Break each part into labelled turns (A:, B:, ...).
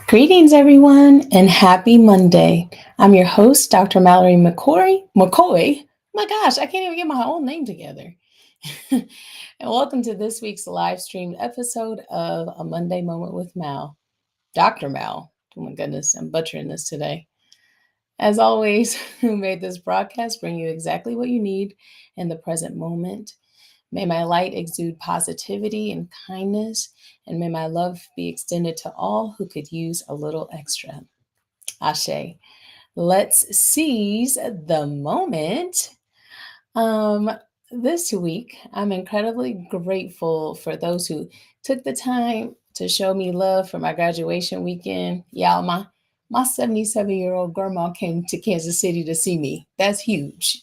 A: Greetings, everyone, and happy Monday. I'm your host, Dr. Mallory McCoy. My gosh, I can't even get my own name together. And welcome to this week's live stream episode of A Monday Moment with Mal. Dr. Mal. Oh my goodness, I'm butchering this today. As always, who made this broadcast bring you exactly what you need in the present moment. May my light exude positivity and kindness, and may my love be extended to all who could use a little extra. Ashe. Let's seize the moment. Um, this week, I'm incredibly grateful for those who took the time to show me love for my graduation weekend. Y'all, my 77-year-old grandma came to Kansas City to see me. That's huge.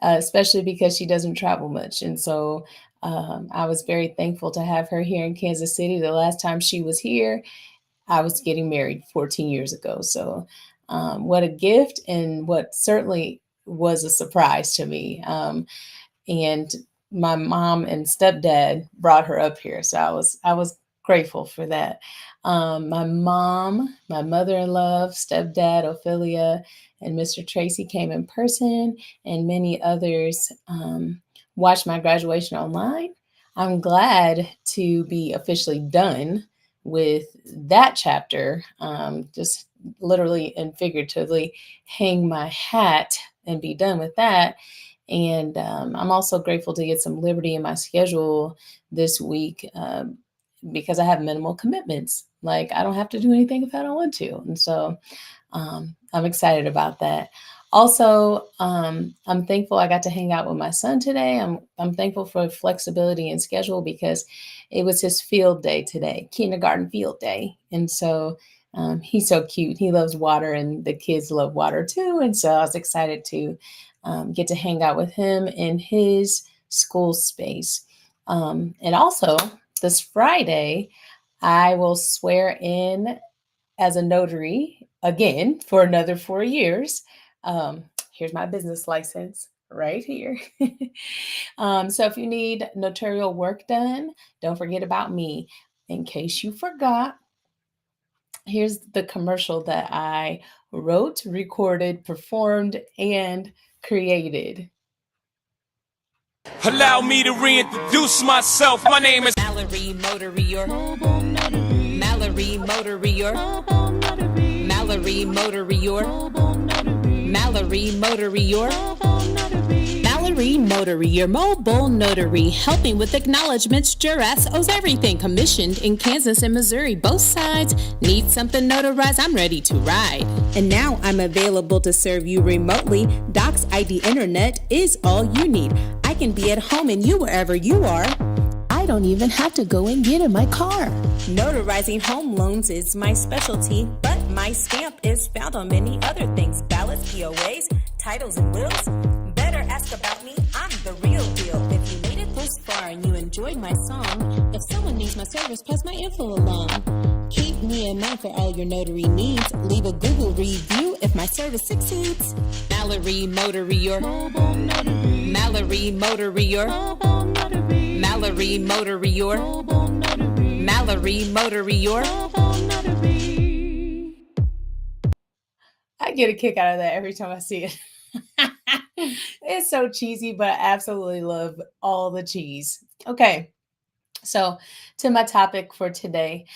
A: Especially because she doesn't travel much. And so I was very thankful to have her here in Kansas City. The last time she was here, I was getting married 14 years ago. So what a gift, and what certainly was a surprise to me. And my mom and stepdad brought her up here. So I was grateful for that. My mom, my mother-in-law, stepdad, Ophelia, and Mr. Tracy came in person, and many others watched my graduation online. I'm glad to be officially done with that chapter, just literally and figuratively hang my hat and be done with that. And I'm also grateful to get some liberty in my schedule this week because I have minimal commitments. Like, I don't have to do anything if I don't want to. And so I'm excited about that. Also, I'm thankful I got to hang out with my son today. I'm thankful for flexibility and schedule because it was his field day today, kindergarten field day. And so he's so cute. He loves water, and the kids love water too. And so I was excited to get to hang out with him in his school space. And also, this Friday, I will swear in as a notary again for another 4 years. Here's my business license right here. So if you need notarial work done, don't forget about me. In case you forgot, here's the commercial that I wrote, recorded, performed, and created.
B: Allow me to reintroduce myself. My name is
C: Mallory Motorier. Mallory Motorier. Mallory Motorier. Mallory Motorier. Mallory Notary, your mobile notary, helping with acknowledgments. Juras owes everything, commissioned in Kansas and Missouri. Both sides need something notarized. I'm ready to ride. And now I'm available to serve you remotely. Docs ID Internet is all you need. I can be at home and you wherever you are. I don't even have to go and get in my car. Notarizing home loans is my specialty, but my stamp is found on many other things. Ballots, POAs, titles, and wills. Better ask about me, I'm the real deal. If you made it this far and you enjoyed my song, if someone needs my service, pass my info along. Keep me in mind for all your notary needs. Leave a Google review if my service succeeds. Mallory Motorier. Mallory Motorier. Mallory Motorier. Mallory Motorier.
A: I get a kick out of that every time I see it. It's so cheesy, but I absolutely love all the cheese. Okay, so to my topic for today.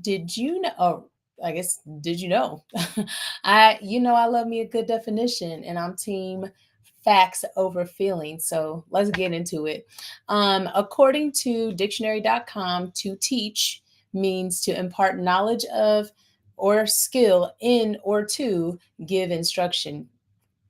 A: Did you know? Oh, I guess did you know? I love me a good definition, and I'm team facts over feelings. So let's get into it. According to dictionary.com, to teach means to impart knowledge of or skill in or to give instruction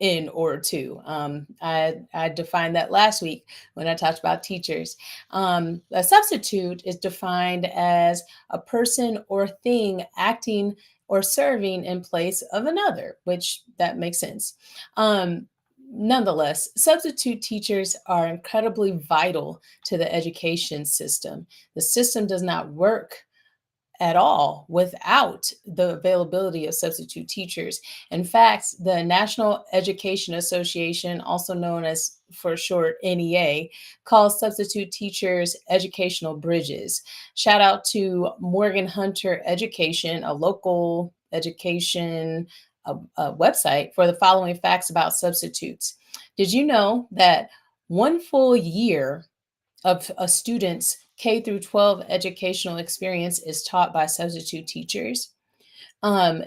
A: in or to. I defined that last week when I talked about teachers. A substitute is defined as a person or thing acting or serving in place of another, which that makes sense. Nonetheless, substitute teachers are incredibly vital to the education system. The system does not work at all without the availability of substitute teachers. In fact, the National Education Association, also known as for short NEA, calls substitute teachers educational bridges. Shout out to Morgan Hunter Education, a local education website, for the following facts about substitutes. Did you know that one full year of a student's K through 12 educational experience is taught by substitute teachers? Um,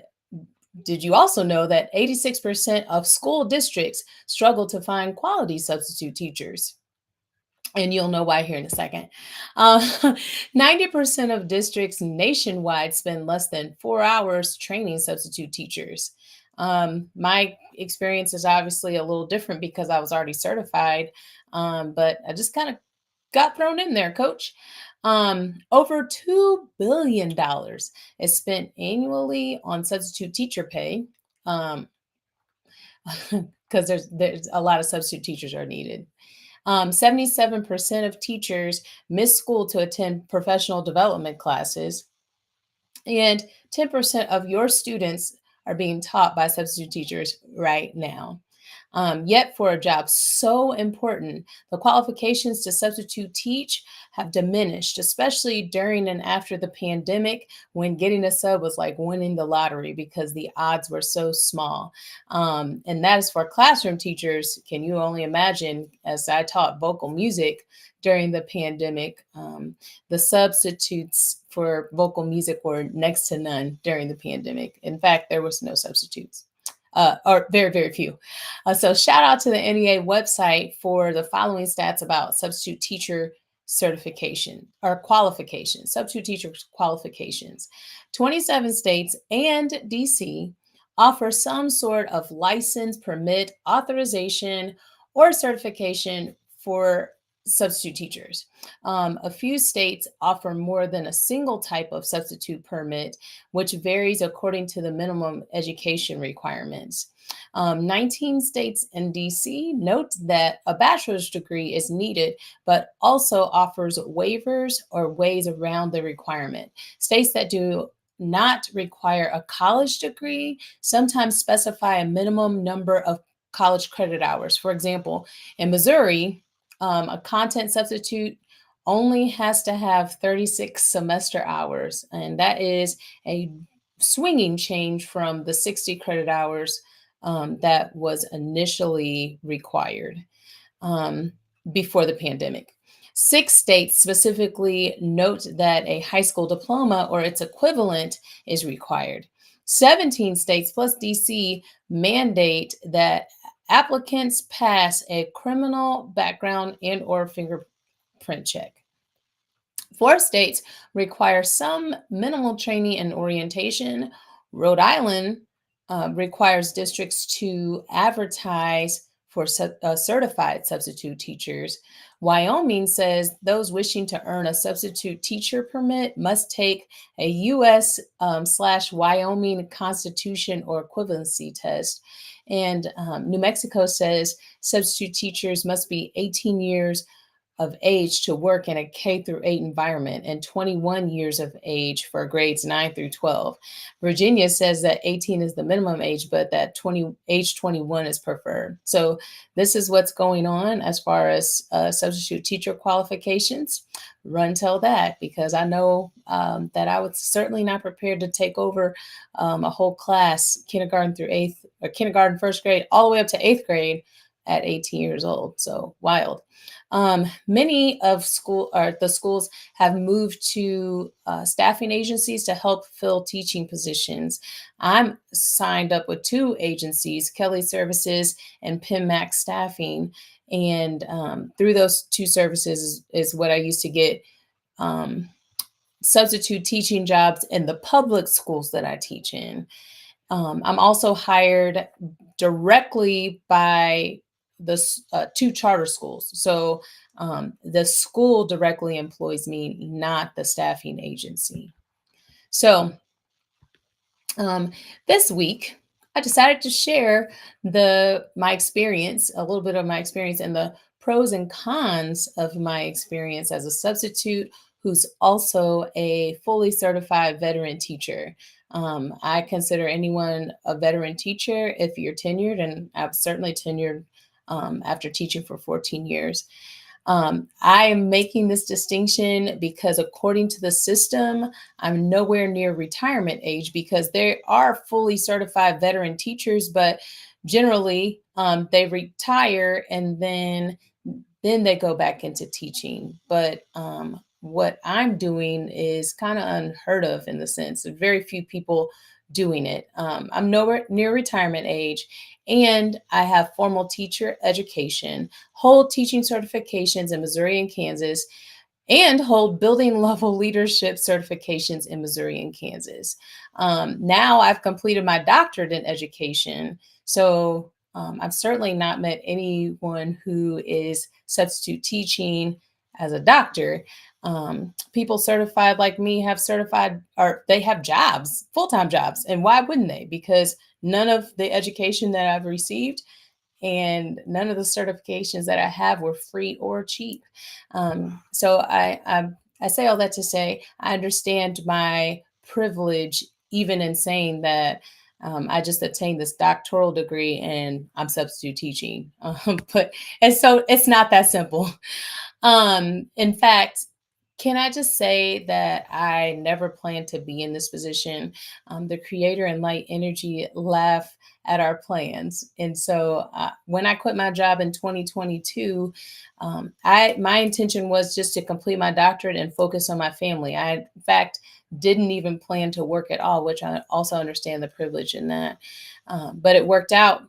A: did you also know that 86% of school districts struggle to find quality substitute teachers? And you'll know why here in a second. 90% of districts nationwide spend less than 4 hours training substitute teachers. My experience is obviously a little different because I was already certified, but I just kind of got thrown in there, coach. Over $2 billion is spent annually on substitute teacher pay, because there's a lot of substitute teachers are needed. 77% of teachers miss school to attend professional development classes, and 10% of your students are being taught by substitute teachers right now. Yet, for a job so important, the qualifications to substitute teach have diminished, especially during and after the pandemic, when getting a sub was like winning the lottery because the odds were so small. And that is for classroom teachers. Can you only imagine, as I taught vocal music during the pandemic, the substitutes for vocal music were next to none during the pandemic. In fact, there was no substitutes. Or very, very few. So shout out to the NEA website for the following stats about substitute teacher certification or qualifications, substitute teacher qualifications. 27 states and DC offer some sort of license, permit, authorization, or certification for substitute teachers. A few states offer more than a single type of substitute permit, which varies according to the minimum education requirements. 19 states and DC note that a bachelor's degree is needed, but also offers waivers or ways around the requirement. States that do not require a college degree sometimes specify a minimum number of college credit hours. For example, in Missouri, a content substitute only has to have 36 semester hours, and that is a swinging change from the 60 credit hours that was initially required before the pandemic. 6 states specifically note that a high school diploma or its equivalent is required. 17 states plus DC mandate that applicants pass a criminal background and or fingerprint check. 4 states require some minimal training and orientation. Rhode Island requires districts to advertise for certified substitute teachers. Wyoming says those wishing to earn a substitute teacher permit must take a US/Wyoming Constitution or equivalency test. And New Mexico says substitute teachers must be 18 years of age to work in a K through 8 environment and 21 years of age for grades 9 through 12. Virginia says that 18 is the minimum age, but that age 21 is preferred. So this is what's going on as far as substitute teacher qualifications. Run tell that, because I know that I was certainly not prepared to take over a whole class, kindergarten through 8th, or kindergarten, first grade, all the way up to 8th grade at 18 years old. So wild. Many of the schools have moved to staffing agencies to help fill teaching positions. I'm signed up with 2 agencies, Kelly Services and PIMAC Staffing. And through those 2 services is what I used to get substitute teaching jobs in the public schools that I teach in. I'm also hired directly by the 2 charter schools. So the school directly employs me, not the staffing agency. So this week, I decided to share my experience, a little bit of my experience, and the pros and cons of my experience as a substitute who's also a fully certified veteran teacher. I consider anyone a veteran teacher if you're tenured, and I'm certainly tenured after teaching for 14 years. I am making this distinction because, according to the system, I'm nowhere near retirement age because there are fully certified veteran teachers, but generally they retire and then they go back into teaching. But what I'm doing is kind of unheard of in the sense that very few people doing it. I'm nowhere near retirement age, and I have formal teacher education, hold teaching certifications in Missouri and Kansas, and hold building level leadership certifications in Missouri and Kansas. Now I've completed my doctorate in education. So I've certainly not met anyone who is substitute teaching as a doctor. People certified like me have certified, or they have jobs, full-time jobs. And why wouldn't they? Because none of the education that I've received and none of the certifications that I have were free or cheap. So I say all that to say I understand my privilege, even in saying that I just attained this doctoral degree and I'm substitute teaching. But and so it's not that simple. In fact, can I just say that I never planned to be in this position? The creator and light energy laugh at our plans. And so when I quit my job in 2022, my intention was just to complete my doctorate and focus on my family. I, in fact, didn't even plan to work at all, which I also understand the privilege in that. But it worked out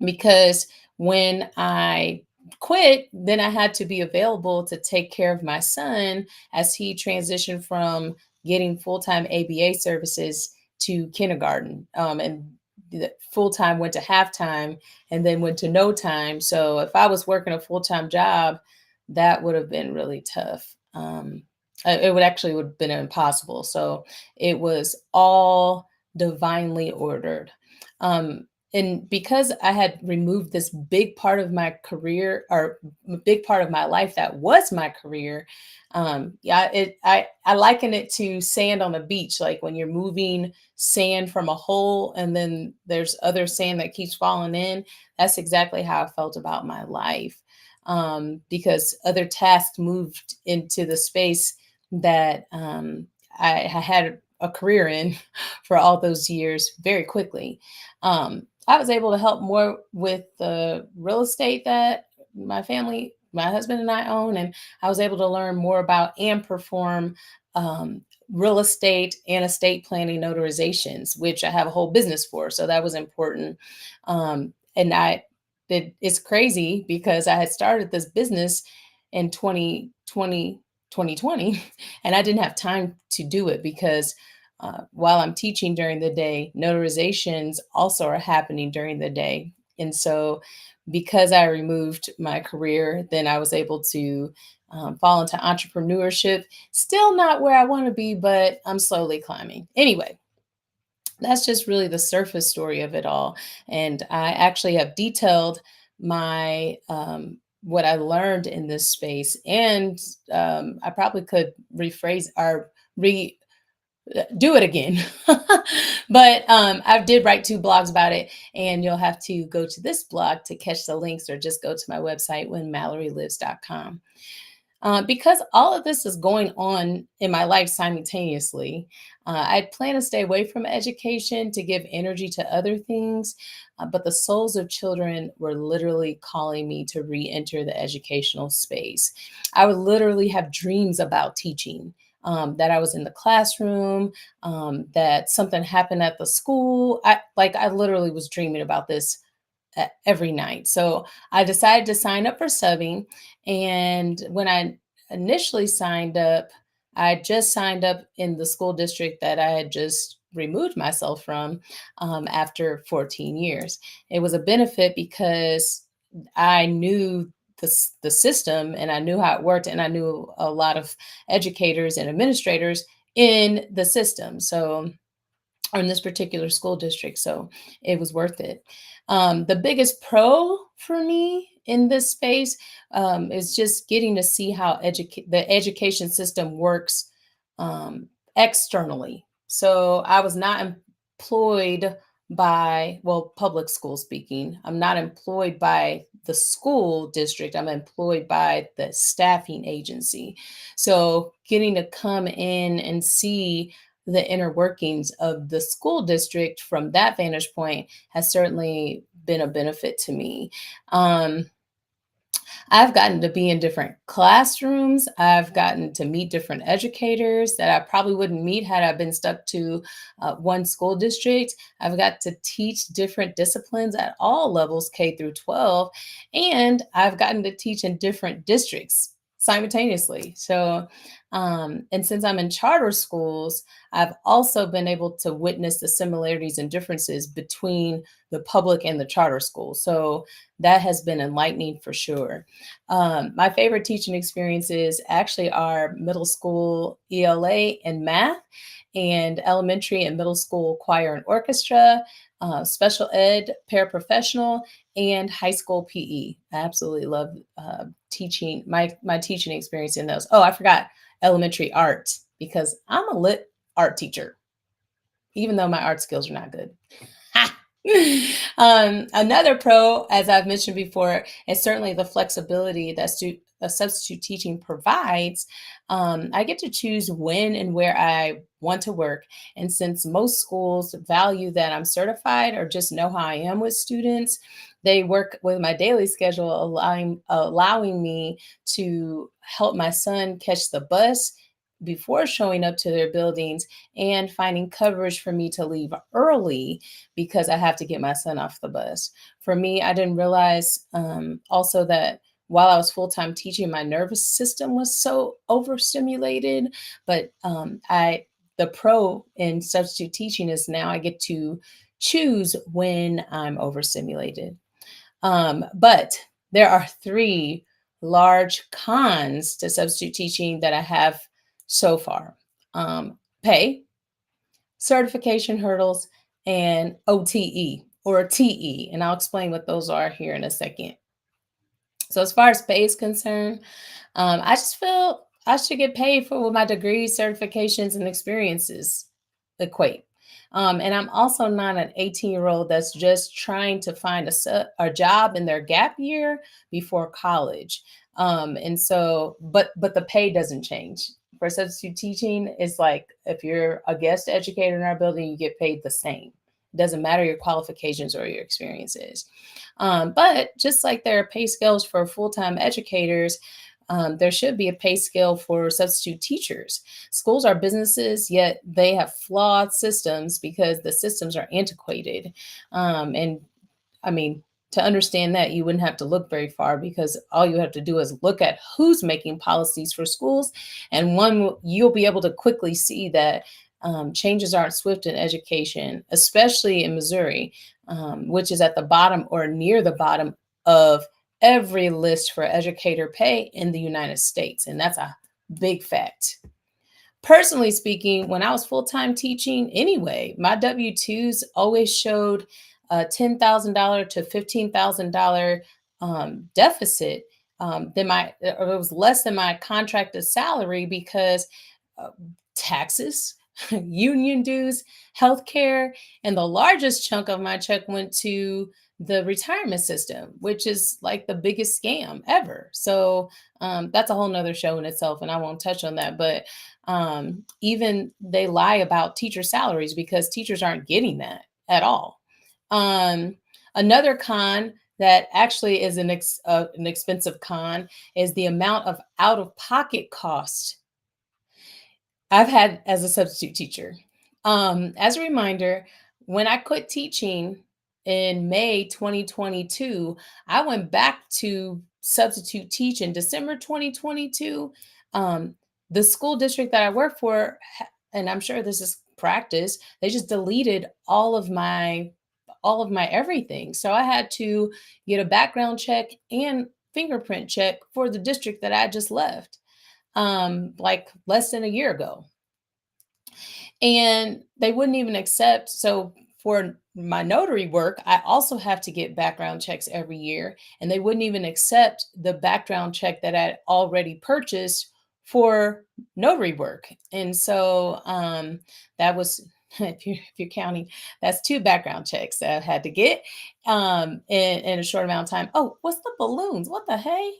A: because when I quit, then I had to be available to take care of my son as he transitioned from getting full time ABA services to kindergarten. And full time went to halftime and then went to no time. So if I was working a full time job, that would have been really tough. It would have been impossible. So it was all divinely ordered. And because I had removed this big part of my career, or a big part of my life that was my career, I liken it to sand on a beach. Like when you're moving sand from a hole, and then there's other sand that keeps falling in. That's exactly how I felt about my life, because other tasks moved into the space that I had a career in for all those years very quickly. I was able to help more with the real estate that my husband and I own, and I was able to learn more about and perform real estate and estate planning notarizations, which I have a whole business for. So that was important. And it's crazy because I had started this business in 2020, and I didn't have time to do it because while I'm teaching during the day, notarizations also are happening during the day. And so, because I removed my career, then I was able to fall into entrepreneurship. Still not where I want to be, but I'm slowly climbing. Anyway, that's just really the surface story of it all. And I actually have detailed my what I learned in this space, and I probably could rephrase or re do it again. But I did write 2 blogs about it, and you'll have to go to this blog to catch the links, or just go to my website, whenmallorylives.com. Because all of this is going on in my life simultaneously, I plan to stay away from education to give energy to other things. But the souls of children were literally calling me to re enter the educational space. I would literally have dreams about teaching. That I was in the classroom, that something happened at the school. I literally was dreaming about this every night. So I decided to sign up for subbing. And when I initially signed up, I just signed up in the school district that I had just removed myself from after 14 years. It was a benefit because I knew the system, and I knew how it worked, and I knew a lot of educators and administrators in the system. So, or in this particular school district. So it was worth it. The biggest pro for me in this space, is just getting to see how the education system works um, externally. So I was not employed by, well, public school speaking, I'm not employed by the school district, I'm employed by the staffing agency. So getting to come in and see the inner workings of the school district from that vantage point has certainly been a benefit to me. Um, I've gotten to be in different classrooms. I've gotten to meet different educators that I probably wouldn't meet had I been stuck to one school district. I've got to teach different disciplines at all levels, K through 12, and I've gotten to teach in different districts simultaneously. So, and since I'm in charter schools, I've also been able to witness the similarities and differences between the public and the charter school. So that has been enlightening for sure. My favorite teaching experiences actually are middle school ELA and math, and elementary and middle school choir and orchestra, special ed, paraprofessional, and high school PE. I absolutely love teaching my teaching experience in those. Oh, I forgot elementary art because I'm a lit art teacher, even though my art skills are not good. Another pro, as I've mentioned before, is certainly the flexibility that substitute teaching provides. I get to choose when and where I want to work. And since most schools value that I'm certified or just know how I am with students, they work with my daily schedule, allowing me to help my son catch the bus before showing up to their buildings and finding coverage for me to leave early because I have to get my son off the bus. For me, I didn't realize also that while I was full time teaching, my nervous system was so overstimulated. But the pro in substitute teaching is now I get to choose when I'm overstimulated. But there are three large cons to substitute teaching that I have so far: pay, certification hurdles, and OTE or TE. And I'll explain what those are here in a second. So, as far as pay is concerned, I just feel I should get paid for what my degrees, certifications, and experiences equate. And I'm also not an 18-year-old that's just trying to find a job in their gap year before college. And so, but the pay doesn't change. For substitute teaching, it's like if you're a guest educator in our building, you get paid the same. It doesn't matter your qualifications or your experiences. But just like there are pay scales for full-time educators, there should be a pay scale for substitute teachers. Schools are businesses, yet they have flawed systems because the systems are antiquated. And I mean, to understand that, you wouldn't have to look very far because all you have to do is look at who's making policies for schools. And you'll be able to quickly see that changes aren't swift in education, especially in Missouri, which is at the bottom or near the bottom of every list for educator pay in the United States. And that's a big fact. Personally speaking, when I was full-time teaching anyway, my W-2s always showed a $10,000 to $15,000 deficit. It was less than my contracted salary because uh, taxes, union dues, healthcare, and the largest chunk of my check went to the retirement system, which is like the biggest scam ever. So that's a whole nother show in itself, and I won't touch on that. But even they lie about teacher salaries because teachers aren't getting that at all. Another con that actually is an expensive con is the amount of out of pocket cost I've had as a substitute teacher. As a reminder, when I quit teaching in May 2022, I went back to substitute teach in December 2022. Um, the school district that I work for, and I'm sure this is practice, they just deleted all of my everything. So I had to get a background check and fingerprint check for the district that I just left, like less than a year ago. And they wouldn't even accept. So for my notary work, I also have to get background checks every year, and they wouldn't even accept the background check that I'd already purchased for notary work. And so that was if you're counting, that's two background checks that I had to get in a short amount of time. Oh, what's the balloons? What the hey?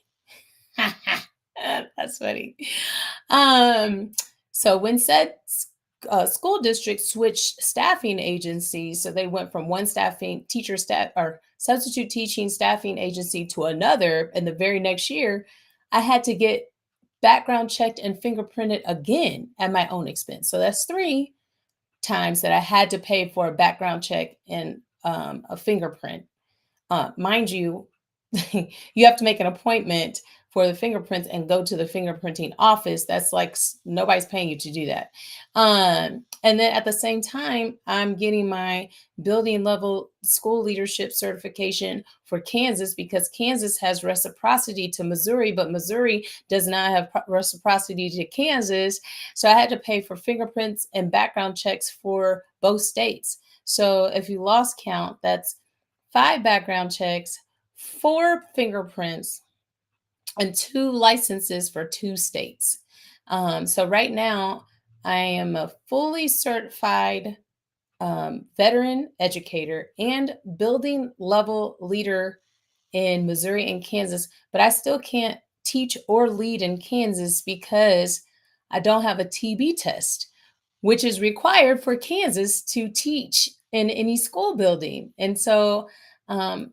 A: That's funny. Um, so when said school district switched staffing agencies, so they went from one staffing teacher staff or substitute teaching staffing agency to another, and the very next year, I had to get background checked and fingerprinted again at my own expense. So that's three times that I had to pay for a background check and a fingerprint. Mind you, you have to make an appointment for the fingerprints and go to the fingerprinting office. That's like nobody's paying you to do that. And then at the same time, I'm getting my building level school leadership certification for Kansas because Kansas has reciprocity to Missouri, but Missouri does not have reciprocity to Kansas. So I had to pay for fingerprints and background checks for both states. So if you lost count, that's five background checks, four fingerprints, and two licenses for two states. So right now, I am a fully certified veteran educator and building level leader in Missouri and Kansas, but I still can't teach or lead in Kansas because I don't have a TB test, which is required for Kansas to teach in any school building. And so, um,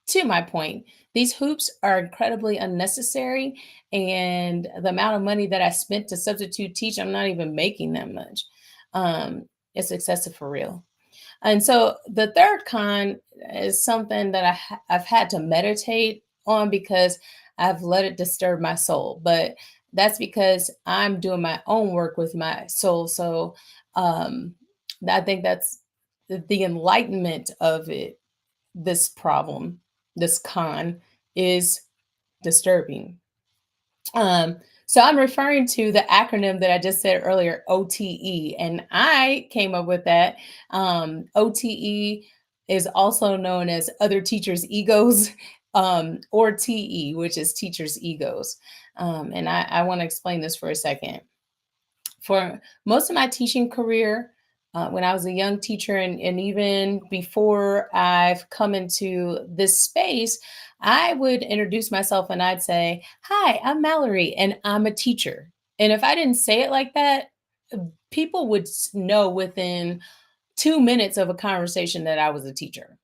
A: to my point, these hoops are incredibly unnecessary. And the amount of money that I spent to substitute teach, I'm not even making that much. It's excessive for real. And so the third con is something that I've had to meditate on because I've let it disturb my soul. But that's because I'm doing my own work with my soul. So um, I think that's the enlightenment of it. This problem, this con, is disturbing. So I'm referring to the acronym that I just said earlier, OTE, and I came up with that. OTE is also known as other teachers' egos, or TE, which is teachers' egos. And I want to explain this for a second. For most of my teaching career, when I was a young teacher, and even before I've come into this space, I would introduce myself and I'd say, "Hi, I'm Mallory, and I'm a teacher." And if I didn't say it like that, people would know within 2 minutes of a conversation that I was a teacher.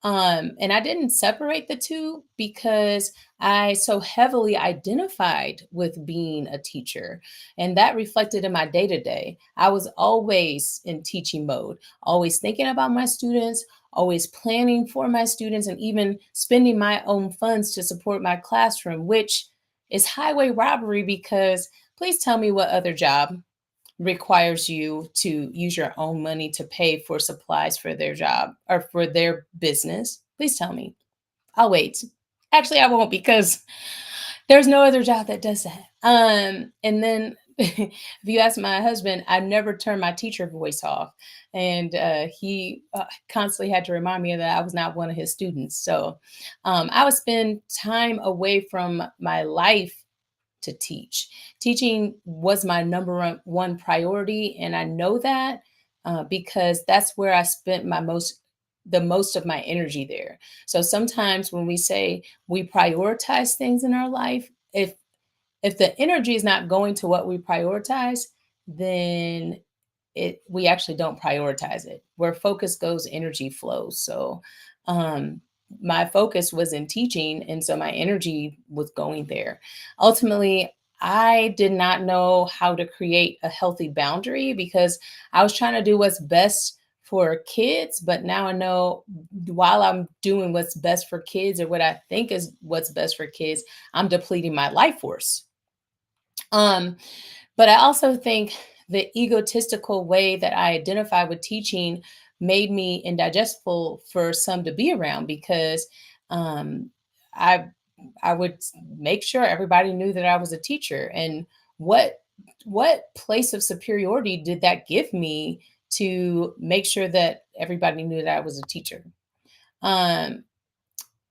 A: And I didn't separate the two because I so heavily identified with being a teacher. And that reflected in my day to day. I was always in teaching mode, always thinking about my students, always planning for my students, and even spending my own funds to support my classroom, which is highway robbery because please tell me what other job requires you to use your own money to pay for supplies for their job or for their business. Please tell me. I'll wait. Actually, I won't because there's no other job that does that. And then if you ask my husband, I never turned my teacher voice off. And he constantly had to remind me that I was not one of his students. So I would spend time away from my life to teach. Teaching was my number one priority, and I know that because that's where I spent the most of my energy there. So sometimes when we say we prioritize things in our life, if the energy is not going to what we prioritize, then it we actually don't prioritize it. Where focus goes, energy flows. So um my focus was in teaching, and so my energy was going there. Ultimately, I did not know how to create a healthy boundary because I was trying to do what's best for kids, but now I know while I'm doing what's best for kids or what I think is what's best for kids, I'm depleting my life force. um but I also think the egotistical way that I identify with teaching made me indigestible for some to be around because um, I I would make sure everybody knew that I was a teacher. And what what place of superiority did that give me to make sure that everybody knew that I was a teacher. Um,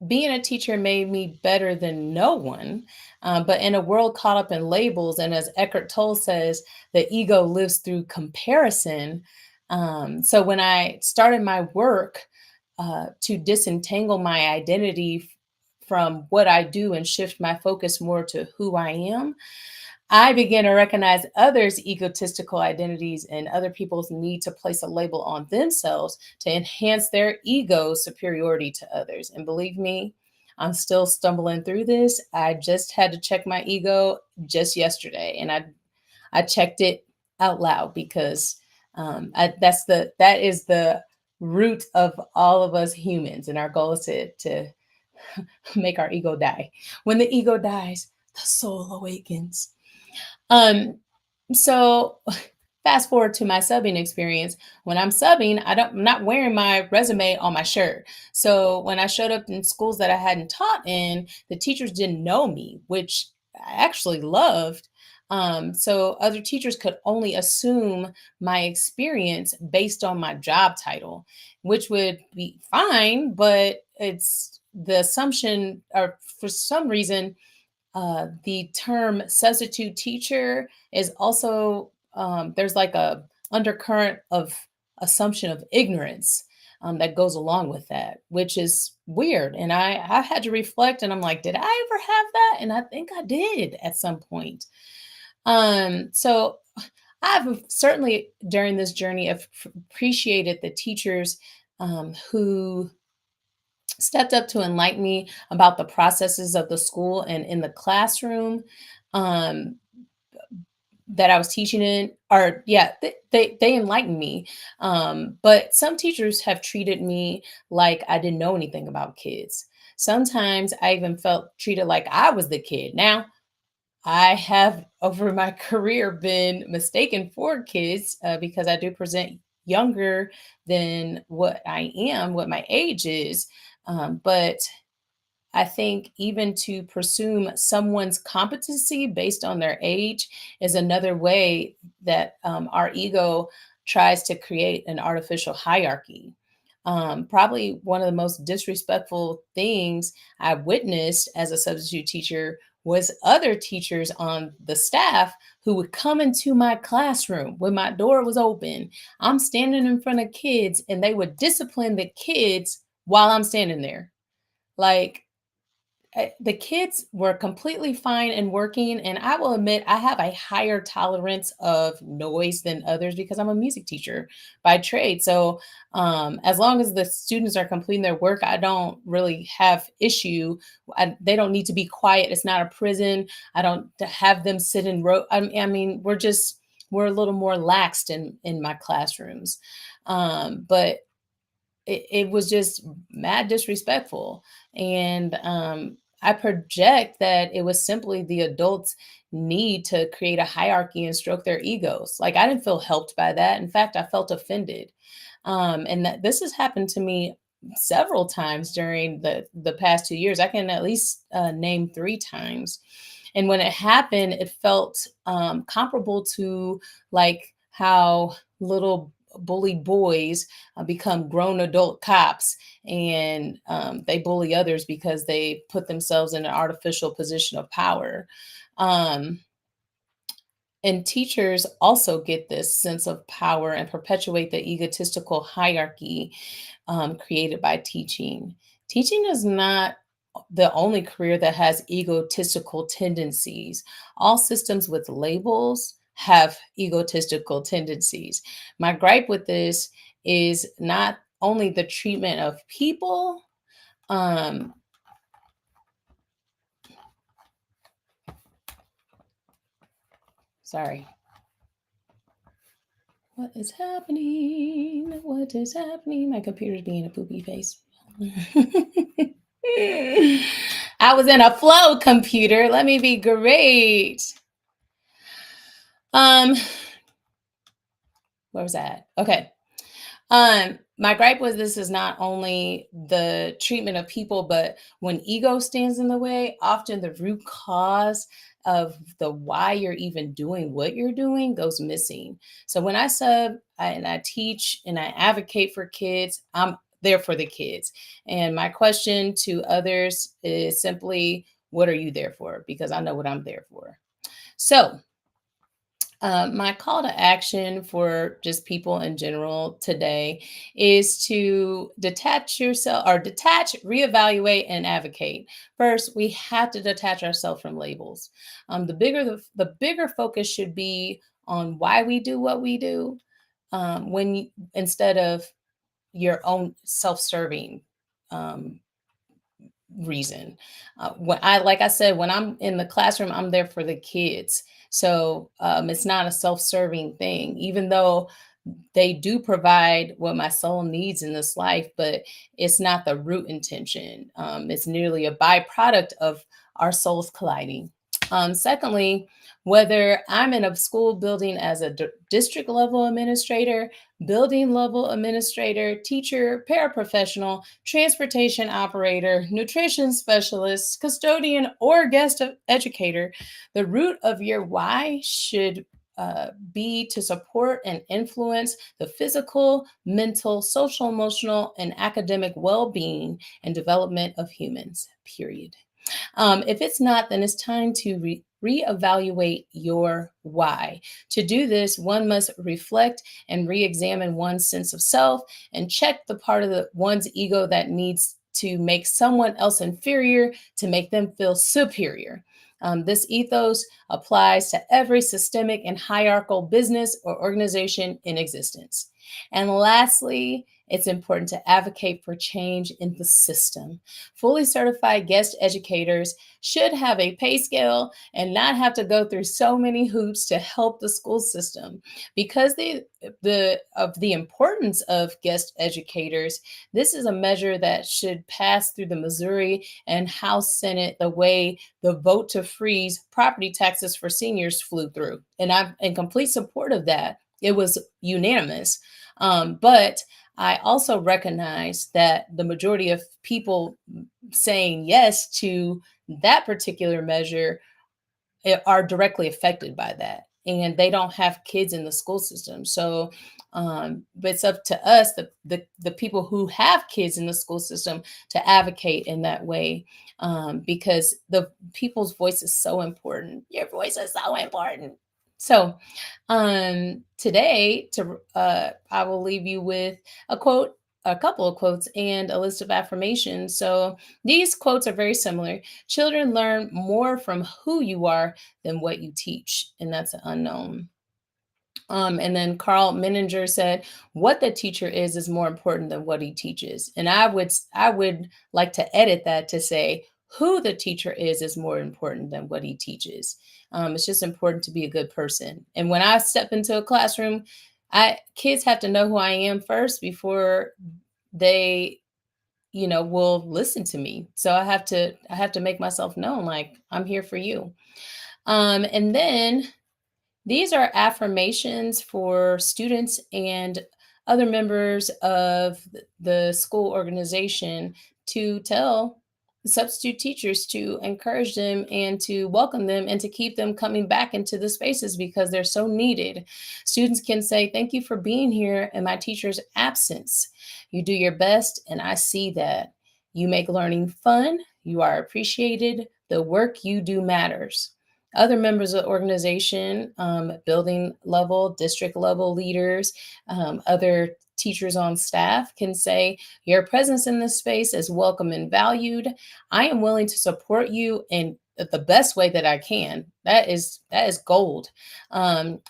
A: Being a teacher made me better than no one. But in a world caught up in labels, and as Eckhart Tolle says, the ego lives through comparison. So when I started my work to disentangle my identity from what I do and shift my focus more to who I am, I began to recognize others' egotistical identities and other people's need to place a label on themselves to enhance their ego superiority to others. And believe me, I'm still stumbling through this. I just had to check my ego just yesterday, and I checked it out loud because that is the root of all of us humans, and our goal is to make our ego die. When the ego dies, the soul awakens. Um, so fast forward to my subbing experience. When I'm subbing, I'm not wearing my resume on my shirt. So when I showed up in schools that I hadn't taught in, the teachers didn't know me, which I actually loved. So other teachers could only assume my experience based on my job title, which would be fine, but it's the assumption, or for some reason, the term substitute teacher is also there's like a undercurrent of assumption of ignorance that goes along with that, which is weird. And I had to reflect, and I'm like, did I ever have that? And I think I did at some point. So I've certainly during this journey appreciated the teachers who stepped up to enlighten me about the processes of the school and in the classroom um, that I was teaching in. Or yeah, they enlightened me. But some teachers have treated me like I didn't know anything about kids. Sometimes I even felt treated like I was the kid. Now, I have over my career been mistaken for kids because I do present younger than what I am, what my age is. But I think even to presume someone's competency based on their age is another way that our ego tries to create an artificial hierarchy. Probably one of the most disrespectful things I witnessed as a substitute teacher was other teachers on the staff who would come into my classroom when my door was open. I'm standing in front of kids, and they would discipline the kids while I'm standing there. Like, the kids were completely fine and working, and I will admit I have a higher tolerance of noise than others because I'm a music teacher by trade. So as long as the students are completing their work, I don't really have issue. They don't need to be quiet. It's not a prison. I don't have them sit in row. I mean, we're a little more laxed in my classrooms, but it was just mad disrespectful. And I project that it was simply the adults' need to create a hierarchy and stroke their egos. Like, I didn't feel helped by that. In fact, I felt offended. And that this has happened to me several times during the past 2 years. I can at least name 3 times. And when it happened, it felt comparable to like how little bully boys become grown adult cops, and they bully others because they put themselves in an artificial position of power. Um, and teachers also get this sense of power and perpetuate the egotistical hierarchy created by teaching. Teaching is not the only career that has egotistical tendencies. All systems with labels have egotistical tendencies. My gripe with this is not only the treatment of people, um, sorry. What is happening? What is happening? My computer's being a poopy face. I was in a flow, computer. Let me be great. Where was that? Okay. My gripe was this is not only the treatment of people, but when ego stands in the way, often the root cause of the why you're even doing what you're doing goes missing. So when I and I teach and I advocate for kids, I'm there for the kids. And my question to others is simply, what are you there for? Because I know what I'm there for. So my call to action for just people in general today is to detach yourself or detach, reevaluate, and advocate. First, we have to detach ourselves from labels. The bigger focus should be on why we do what we do, instead of your own self-serving um, reason. Like I said, when I'm in the classroom, I'm there for the kids. So it's not a self-serving thing, even though they do provide what my soul needs in this life, but it's not the root intention. It's nearly a byproduct of our souls colliding. Secondly, whether I'm in a school building as a district level administrator, building level administrator, teacher, paraprofessional, transportation operator, nutrition specialist, custodian, or guest educator, the root of your why should be to support and influence the physical, mental, social, emotional, and academic well being and development of humans, period. If it's not, then it's time to reevaluate your why. To do this, one must reflect and re-examine one's sense of self and check the part of one's ego that needs to make someone else inferior to make them feel superior. This ethos applies to every systemic and hierarchical business or organization in existence. And lastly, it's important to advocate for change in the system. Fully certified guest educators should have a pay scale and not have to go through so many hoops to help the school system. Because of the importance of guest educators, this is a measure that should pass through the Missouri and House Senate the way the vote to freeze property taxes for seniors flew through. And I'm in complete support of that. It was unanimous. But I also recognize that the majority of people saying yes to that particular measure are directly affected by that. And they don't have kids in the school system. So, but it's up to us, the people who have kids in the school system, to advocate in that way, because the people's voice is so important. Your voice is so important. So, today, I will leave you with a quote, a couple of quotes, and a list of affirmations. So these quotes are very similar. Children learn more from who you are than what you teach, and that's an unknown. And then Carl Menninger said, "What the teacher is more important than what he teaches." And I would like to edit that to say, "Who the teacher is more important than what he teaches." It's just important to be a good person. And when I step into a classroom, kids have to know who I am first before they will listen to me. So I have to make myself known, like, I'm here for you. And then these are affirmations for students and other members of the school organization to tell substitute teachers, to encourage them and to welcome them and to keep them coming back into the spaces because they're so needed. Students can say, "Thank you for being here in my teacher's absence. You do your best, and I see that. You make learning fun. You are appreciated. The work you do matters." Other members of the organization, building level, district level leaders, other teachers on staff can say, "Your presence in this space is welcome and valued. I am willing to support you in the best way that I can." That is gold.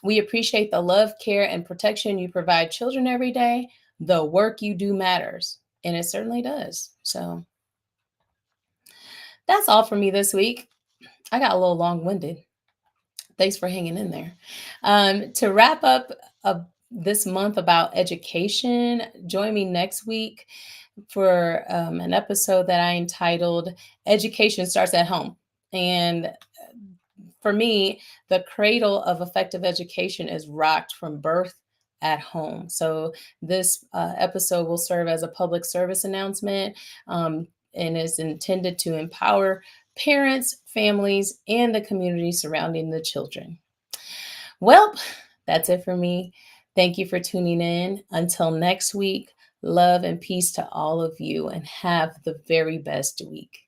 A: We appreciate the love, care, and protection you provide children every day. The work you do matters, and it certainly does. So that's all for me this week. I got a little long-winded. Thanks for hanging in there. To wrap up this month about education, join me next week for an episode that I entitled "Education Starts at Home." And for me, the cradle of effective education is rocked from birth at home. So this episode will serve as a public service announcement, and is intended to empower parents, families, and the community surrounding the children. Well, that's it for me. Thank you for tuning in. Until next week, love and peace to all of you, and have the very best week.